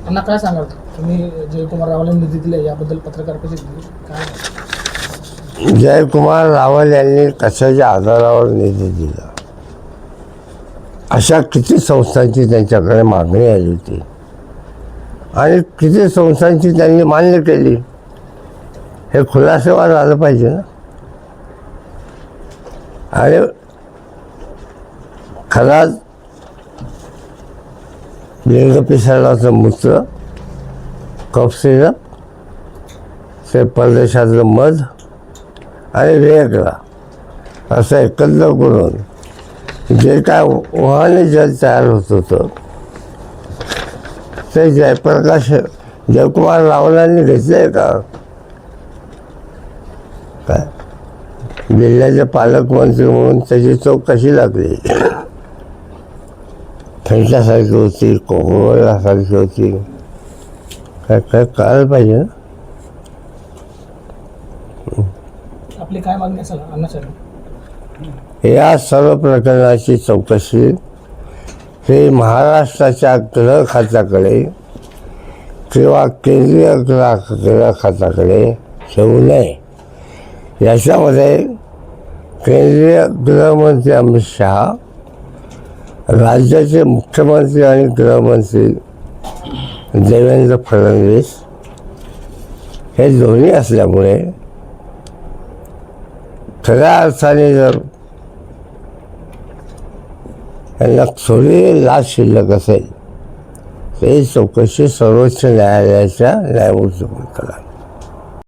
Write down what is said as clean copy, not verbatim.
त्यांना काय सांगाल तुम्ही जयकुमार रावलांनी निधी दिला याबद्दल पत्रकार परिषदेत काय? जयकुमार रावल यांनी कशाच्या आधारावर निधी दिला? अशा किती संस्थांची त्यांच्याकडे मागणी आली होती आणि किती संस्थांची त्यांनी मान्य केली, हे खुलासेवार आलं पाहिजे ना. आणि खराच लिंग पिसाळाचं मूत्र, कफ सिरप, ते परदेशातलं मध आणि वेगळा असं एकत्र करून जे काय वाहने जल तयार होत होतं ते जयकुमार रावलांनी घेतलंय का? काय जिल्ह्याचे पालकमंत्री म्हणून त्याची चौक कशी लागली? फेंटासारखी होती, कोकोलासारखी होती, काय काय कळायला पाहिजे ना. आपली काय मागणी असेल अण्णासाहेब? या सर्व प्रकरणाची चौकशी ही महाराष्ट्राच्या गृह खात्याकडे किंवा केंद्रीय गृह खात्याकडे ठेवू नये. याच्यामध्ये केंद्रीय गृहमंत्री अमित शहा, राज्याचे मुख्यमंत्री आणि गृहमंत्री देवेंद्र फडणवीस हे दोन्ही असल्यामुळे खऱ्या अर्थाने जर यांना थोडी लाच शिल्लक असेल तर ही चौकशी सर्वोच्च न्यायालयाच्या न्यायमूर्ती करा.